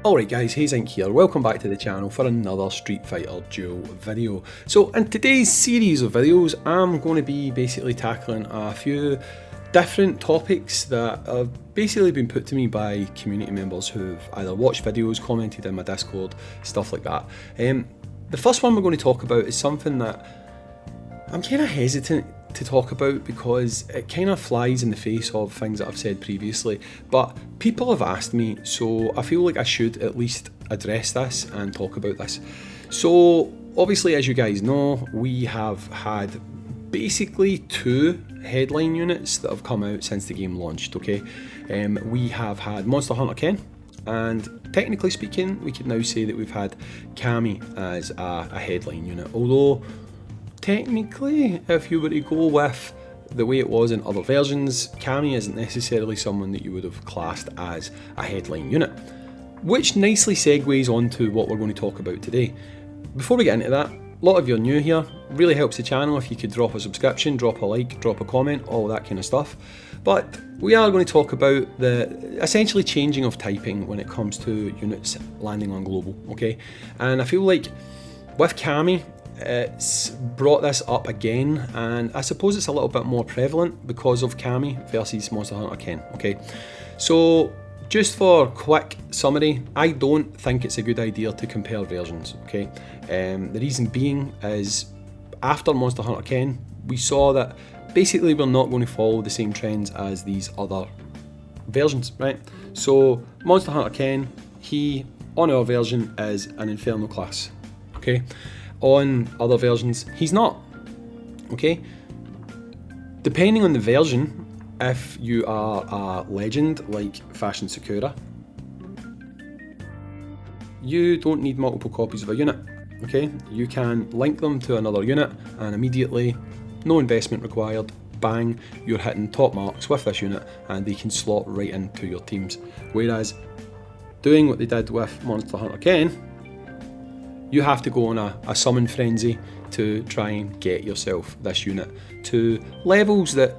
Alright guys, Hayzink here, welcome back to the channel for another Street Fighter Duel video. So in today's series of videos, I'm going to be basically tackling a few different topics that have basically been put to me by community members who've either watched videos, commented in my Discord, stuff like that. The first one we're going to talk about is something that I'm kind of hesitant to talk about because it kind of flies in the face of things that I've said previously, but people have asked me, so I feel like I should at least address this and talk about this. So obviously, as you guys know, we have had basically 2 headline units that have come out since the game launched, okay? We have had Monster Hunter Ken, and technically speaking, we can now say that we've had Cammy as a headline unit, although technically, if you were to go with the way it was in other versions, Cammy isn't necessarily someone that you would have classed as a headline unit. Which nicely segues on to what we're going to talk about today. Before we get into that, a lot of you are new here, really helps the channel if you could drop a subscription, drop a like, drop a comment, all that kind of stuff. But we are going to talk about the essentially changing of typing when it comes to units landing on global, okay? And I feel like with Cammy, it's brought this up again, and I suppose it's a little bit more prevalent because of Cammy versus Monster Hunter Ken, okay? So just for quick summary, I don't think it's a good idea to compare versions, okay? The reason being is after Monster Hunter Ken, we saw that basically we're not going to follow the same trends as these other versions, right? So Monster Hunter Ken, he on our version is an Inferno class, okay? On other versions, he's not, okay? Depending on the version, if you are a legend like Fashion Sakura, you don't need multiple copies of a unit, okay? You can link them to another unit and immediately, no investment required, bang, you're hitting top marks with this unit and they can slot right into your teams. Whereas, doing what they did with Monster Hunter Ken, you have to go on a summon frenzy to try and get yourself this unit to levels that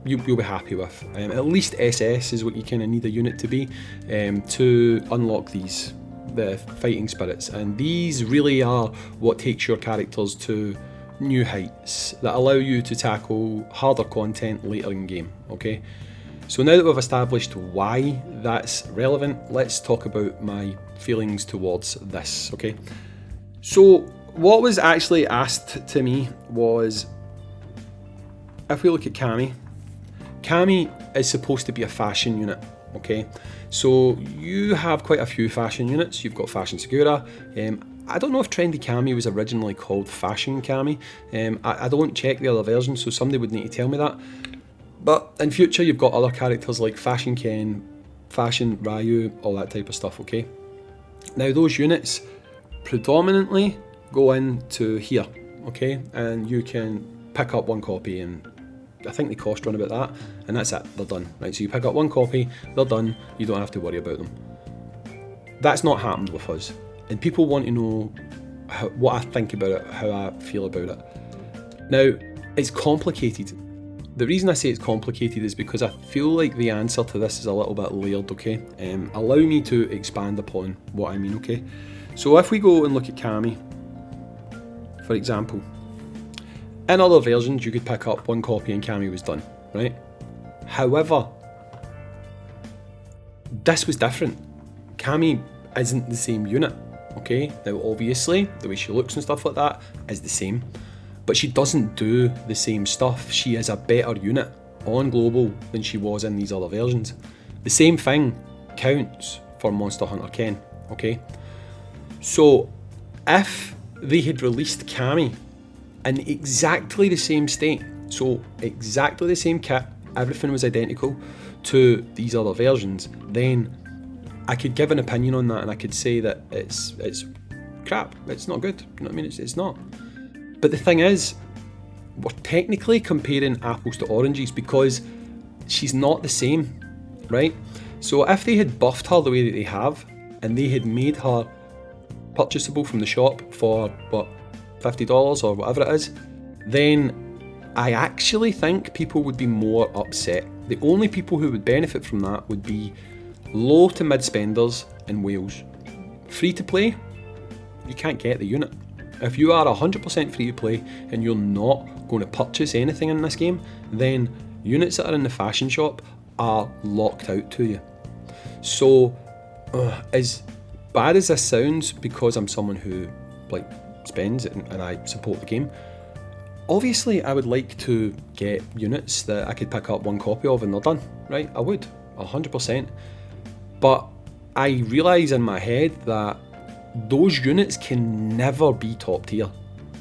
you'll be happy with. At least SS is what you kind of need a unit to be to unlock the fighting spirits, and these really are what takes your characters to new heights that allow you to tackle harder content later in game, okay? So now that we've established why that's relevant, let's talk about my feelings towards this, okay? So what was actually asked to me was, if we look at Cammy, Cammy is supposed to be a fashion unit, okay? So you have quite a few fashion units. You've got Fashion Sakura. I don't know if Trendy Cammy was originally called Fashion Cammy. I don't check the other versions, so somebody would need to tell me that. But in future, you've got other characters like Fashion Ken, Fashion Ryu, all that type of stuff, okay? Now, those units predominantly go into here, okay? And you can pick up 1 copy, and I think they cost around about that, and that's it, they're done, right? So you pick up 1 copy, they're done, you don't have to worry about them. That's not happened with us, and people want to know what I think about it, how I feel about it. Now, it's complicated. The reason I say it's complicated is because I feel like the answer to this is a little bit layered, okay? Allow me to expand upon what I mean, okay? So if we go and look at Cammy, for example, in other versions you could pick up 1 copy and Cammy was done, right? However, this was different. Cammy isn't the same unit, okay? Now obviously, the way she looks and stuff like that is the same, but she doesn't do the same stuff. She is a better unit on global than she was in these other versions. The same thing counts for Monster Hunter Ken, okay? So if they had released Cammy in exactly the same state, so exactly the same kit, everything was identical to these other versions, then I could give an opinion on that and I could say that it's crap, it's not good, you know what I mean? It's not. But the thing is, we're technically comparing apples to oranges because she's not the same, right? So if they had buffed her the way that they have, and they had made her purchasable from the shop for, what, $50 or whatever it is, then I actually think people would be more upset. The only people who would benefit from that would be low to mid spenders in Wales. Free to play, you can't get the unit. If you are 100% free to play and you're not going to purchase anything in this game, then units that are in the fashion shop are locked out to you. So, as bad as this sounds, because I'm someone who spends and I support the game, obviously I would like to get units that I could pick up one copy of and they're done, right? I would, 100%. But I realise in my head that those units can never be top tier.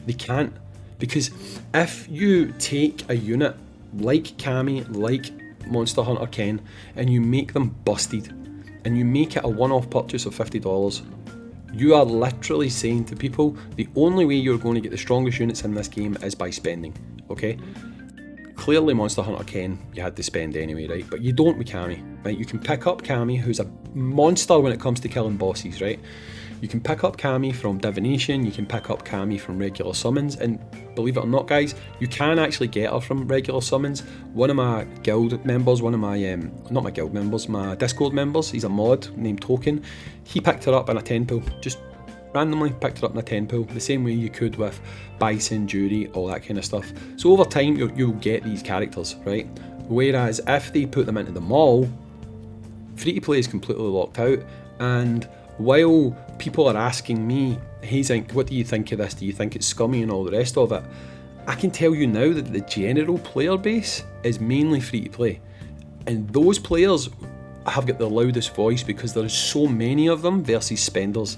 They can't. Because if you take a unit like Cammy, like Monster Hunter Ken, and you make them busted, and you make it a one-off purchase of $50, you are literally saying to people, the only way you're going to get the strongest units in this game is by spending, okay? Clearly Monster Hunter Ken, you had to spend anyway, right? But you don't with Cammy, right? You can pick up Cammy, who's a monster when it comes to killing bosses, right? You can pick up Cammy from Divination, you can pick up Cammy from regular summons, and believe it or not guys, you can actually get her from regular summons. One of my guild members, not my guild members, my Discord members, he's a mod named Token, he picked her up in a 10 pool, just randomly picked her up in a 10 pool, the same way you could with Bison, Judy, all that kind of stuff. So over time you'll get these characters, right? Whereas if they put them into the mall, free to play is completely locked out. And while people are asking me, Hayzink, what do you think of this? Do you think it's scummy and all the rest of it? I can tell you now that the general player base is mainly free to play. And those players have got the loudest voice because there is so many of them versus spenders.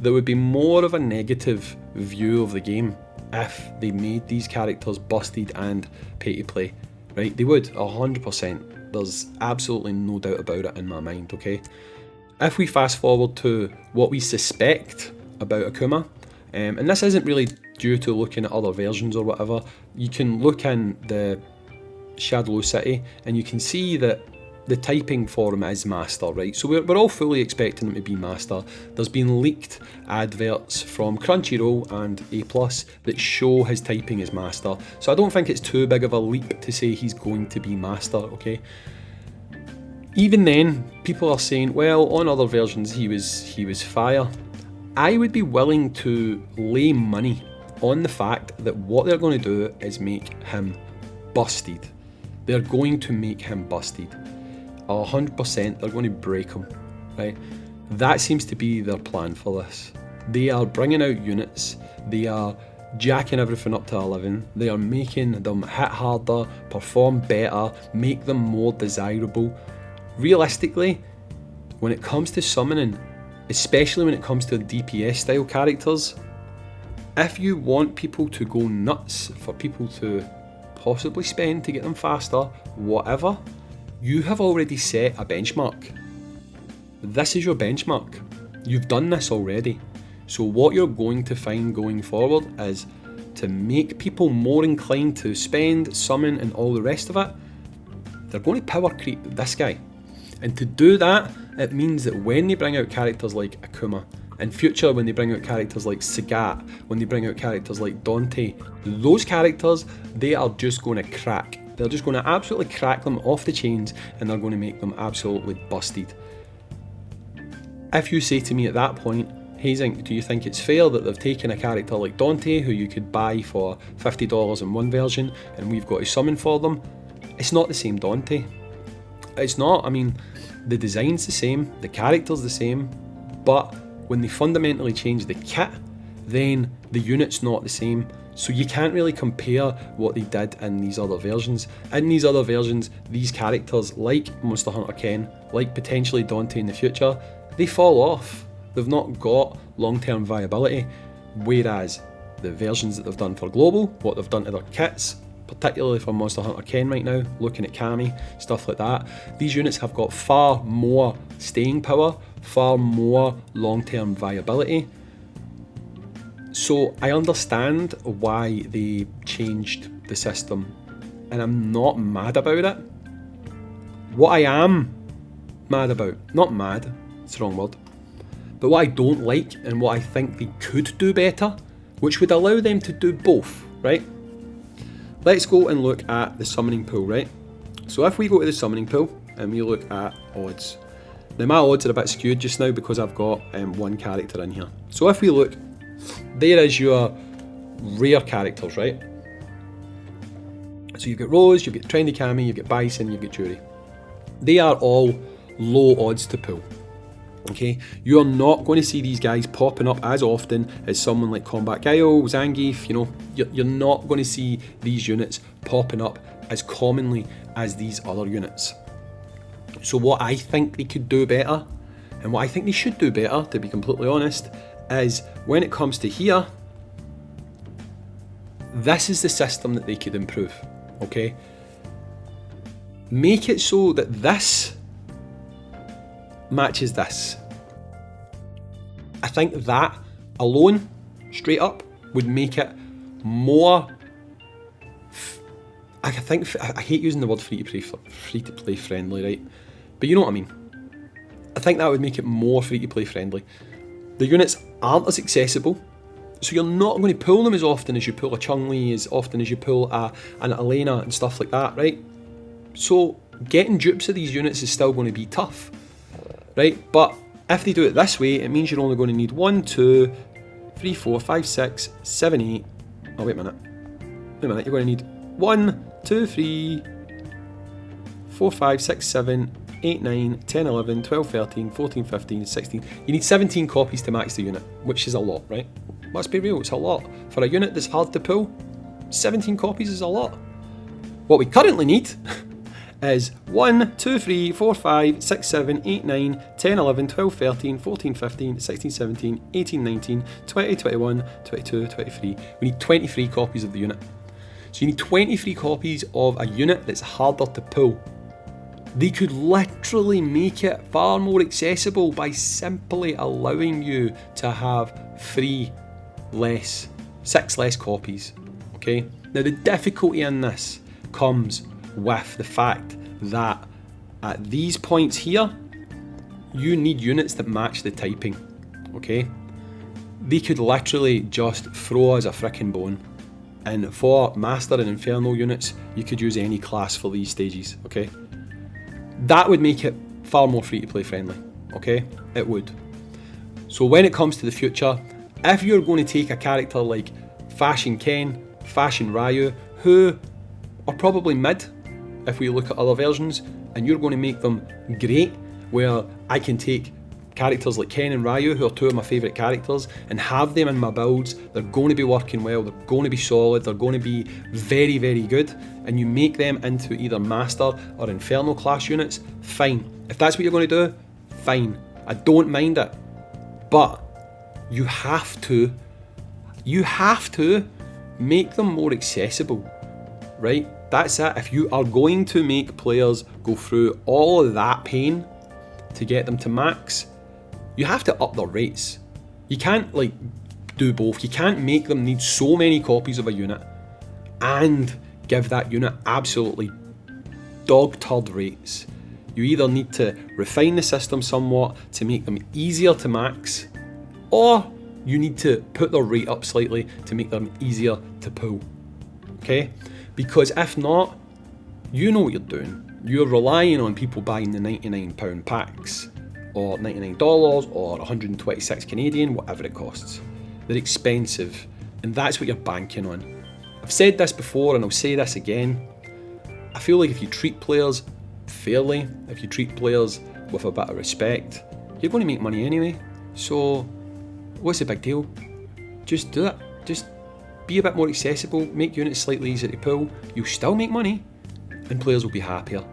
There would be more of a negative view of the game if they made these characters busted and pay to play, right? They would, 100%. There's absolutely no doubt about it in my mind, okay? If we fast forward to what we suspect about Akuma, and this isn't really due to looking at other versions or whatever, you can look in the Shadow City and you can see that the typing for him is Master, right? So we're all fully expecting him to be Master. There's been leaked adverts from Crunchyroll and A+ that show his typing as Master. So I don't think it's too big of a leap to say he's going to be Master, okay? Even then, people are saying, well, on other versions he was Fire. I would be willing to lay money on the fact that what they're going to do is make him busted. They're going to make him busted. 100% they're going to break him, right? That seems to be their plan for this. They are bringing out units, they are jacking everything up to 11, they are making them hit harder, perform better, make them more desirable. Realistically, when it comes to summoning, especially when it comes to DPS style characters, if you want people to go nuts, for people to possibly spend to get them faster, whatever, you have already set a benchmark. This is your benchmark. You've done this already. So what you're going to find going forward is to make people more inclined to spend, summon and all the rest of it, they're going to power creep this guy. And to do that, it means that when they bring out characters like Akuma, in future when they bring out characters like Sagat, when they bring out characters like Dante, those characters, they are just going to crack. They're just going to absolutely crack them off the chains and they're going to make them absolutely busted. If you say to me at that point, Hayzink, do you think it's fair that they've taken a character like Dante, who you could buy for $50 in one version, and we've got to summon for them? It's not the same Dante. It's not. I mean, the design's the same, the character's the same, but when they fundamentally change the kit, then the unit's not the same. So you can't really compare what they did in these other versions. In these other versions, these characters, like Monster Hunter Ken, like potentially Dante in the future, they fall off. They've not got long-term viability. Whereas the versions that they've done for Global, what they've done to their kits, particularly for Monster Hunter Ken right now, looking at Cammy, stuff like that, these units have got far more staying power, far more long-term viability. So I understand why they changed the system, and I'm not mad about it. What I am mad about, not mad, it's the wrong word, but what I don't like and what I think they could do better, which would allow them to do both, right? Let's go and look at the summoning pool, right? So if we go to the summoning pool and we look at odds, Now my odds are a bit skewed just now because I've got one character in here. So if we look, there is your rare characters, right? So you've got Rose, you've got Trendy Cammy, you've got Bison, you've got Jury. They are all low odds to pull. Okay, you're not going to see these guys popping up as often as someone like Combat Guile, Zangief. You know, you're not going to see these units popping up as commonly as these other units. So what I think they could do better, and what I think they should do better, to be completely honest, is when it comes to here, this is the system that they could improve. Okay, make it so that this matches this. I think that alone, straight up, would make it more. I hate using the word free to play friendly, right? But you know what I mean. I think that would make it more free to play friendly. The units aren't as accessible, so you're not going to pull them as often as you pull a Chun-Li, as often as you pull an Elena and stuff like that, right? So getting dupes of these units is still going to be tough, right? But if they do it this way, it means you're only going to need 1, 2, 3, 4, 5, 6, 7, 8. Oh, wait a minute. You're going to need 1, 2, 3, 4, 5, 6, 7, 8, 9, 10, 11, 12, 13, 14, 15, 16. You need 17 copies to max the unit, which is a lot, right? Let's be real, it's a lot. For a unit that's hard to pull, 17 copies is a lot. What we currently need is 1, 2, 3, 4, 5, 6, 7, 8, 9, 10, 11, 12, 13, 14, 15, 16, 17, 18, 19, 20, 21, 22, 23. We need 23 copies of the unit. So you need 23 copies of a unit that's harder to pull. They could literally make it far more accessible by simply allowing you to have 6 less copies. Okay? Now the difficulty in this comes with the fact that at these points here, you need units that match the typing. Okay? They could literally just throw us a frickin' bone. And for Master and Inferno units, you could use any class for these stages. Okay? That would make it far more free to play friendly, okay? It would. So when it comes to the future, if you're going to take a character like Fashion Ken, Fashion Ryu, who are probably mid if we look at other versions, and you're going to make them great, where I can take characters like Ken and Ryu, who are two of my favourite characters, and have them in my builds. They're going to be working well, they're going to be solid, they're going to be very, very good, and you make them into either Master or Inferno class units, fine. If that's what you're going to do, fine. I don't mind it. But you have to make them more accessible, right? That's it. If you are going to make players go through all of that pain to get them to max, you have to up their rates. You can't do both. You can't make them need so many copies of a unit and give that unit absolutely dog turd rates. You either need to refine the system somewhat to make them easier to max, or you need to put their rate up slightly to make them easier to pull. Okay? Because if not, you know what you're doing. You're relying on people buying the £99 packs, or $99, or 126 Canadian, whatever it costs. They're expensive, and that's what you're banking on. I've said this before and I'll say this again. I feel like if you treat players fairly, if you treat players with a bit of respect, you're going to make money anyway. So what's the big deal? Just do it. Just be a bit more accessible, make units slightly easier to pull. You'll still make money, and players will be happier.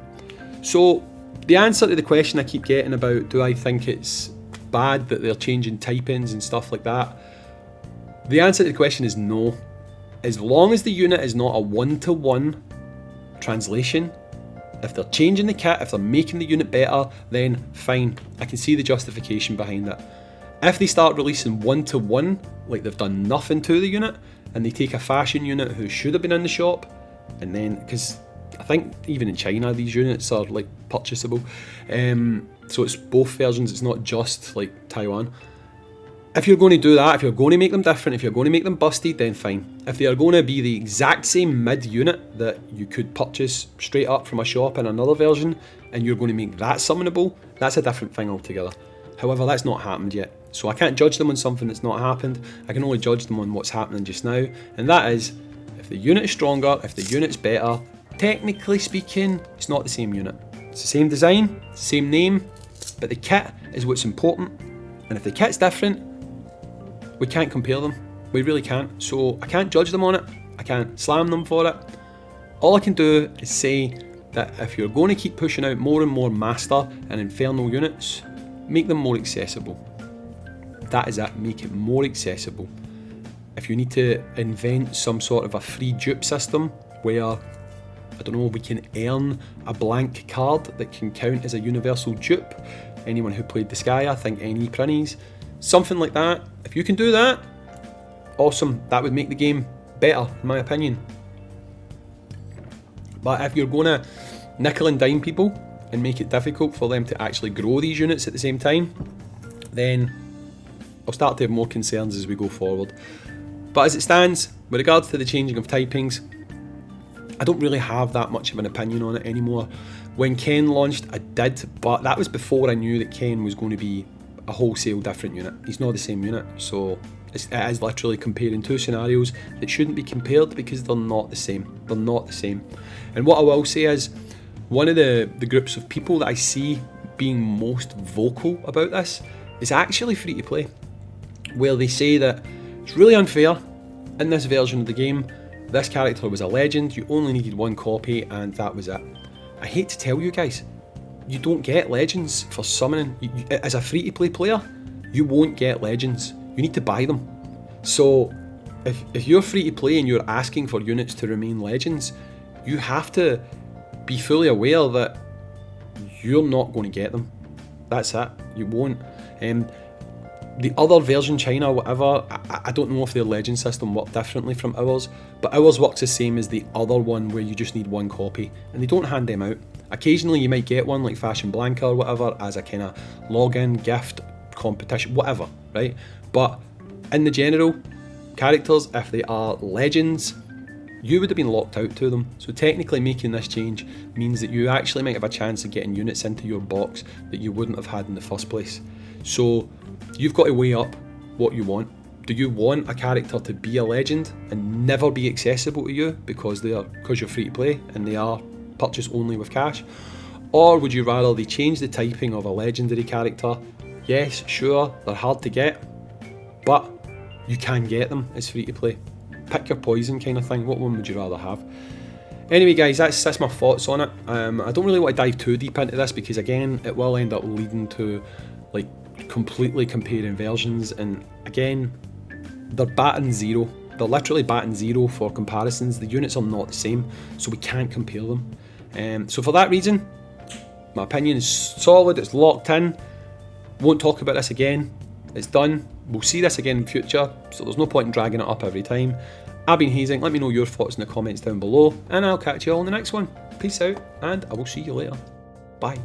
So the answer to the question I keep getting about, do I think it's bad that they're changing typings and stuff like that? The answer to the question is no. As long as the unit is not a one-to-one translation, if they're changing the kit, if they're making the unit better, then fine. I can see the justification behind it. If they start releasing one-to-one, like they've done nothing to the unit, and they take a fashion unit who should have been in the shop, and then, because I think even in China these units are purchasable, so it's both versions, it's not just Taiwan. If you're going to do that, if you're going to make them different, if you're going to make them busted, then fine. If they are going to be the exact same mid unit that you could purchase straight up from a shop in another version, and you're going to make that summonable, that's a different thing altogether. However, that's not happened yet, so I can't judge them on something that's not happened. I can only judge them on what's happening just now, and that is, if the unit is stronger, if the unit's better, technically speaking, it's not the same unit. It's the same design, same name, but the kit is what's important, and if the kit's different, we can't compare them. We really can't. So I can't judge them on it. I can't slam them for it. All I can do is say that if you're going to keep pushing out more and more Master and Infernal units, make them more accessible. That is it. Make it more accessible. If you need to invent some sort of a free dupe system where, I don't know, we can earn a blank card that can count as a universal dupe. Anyone who played Disgaea, I think NE Prinnies, something like that. If you can do that, awesome. That would make the game better, in my opinion. But if you're going to nickel and dime people and make it difficult for them to actually grow these units at the same time, then I'll start to have more concerns as we go forward. But as it stands, with regards to the changing of typings, I don't really have that much of an opinion on it anymore. When Ken launched, I did, but that was before I knew that Ken was going to be a wholesale different unit. He's not the same unit, so it is literally comparing two scenarios that shouldn't be compared because they're not the same. They're not the same. And what I will say is, one of the groups of people that I see being most vocal about this is actually free to play, where they say that it's really unfair in this version of the game. This character was a legend, you only needed one copy and that was it. I hate to tell you guys, you don't get legends for summoning. As a free to play player, you won't get legends. You need to buy them. So if you're free to play and you're asking for units to remain legends, you have to be fully aware that you're not going to get them. That's it. You won't. The other version, China, whatever, I don't know if their legend system worked differently from ours, but ours works the same as the other one where you just need one copy, and they don't hand them out. Occasionally you might get one like Fashion Blanca or whatever as a kind of login, gift, competition, whatever, right? But in the general, characters, if they are legends, you would have been locked out to them. So technically making this change means that you actually might have a chance of getting units into your box that you wouldn't have had in the first place. So you've got to weigh up what you want. Do you want a character to be a legend and never be accessible to you because you're free to play and they are purchase only with cash? Or would you rather they change the typing of a legendary character? Yes, sure, they're hard to get, but you can get them as free to play. Pick your poison kind of thing. What one would you rather have? Anyway guys, that's my thoughts on it. I don't really want to dive too deep into this because again, it will end up leading to like completely comparing versions, and again, they're batting zero. They're literally batting zero for comparisons. The units are not the same, so we can't compare them. So for that reason, my opinion is solid, it's locked in. Won't talk about this again. It's done. We'll see this again in future, so there's no point in dragging it up every time. I've been Hayzink. Let me know your thoughts in the comments down below, and I'll catch you all in the next one. Peace out, and I will see you later. Bye.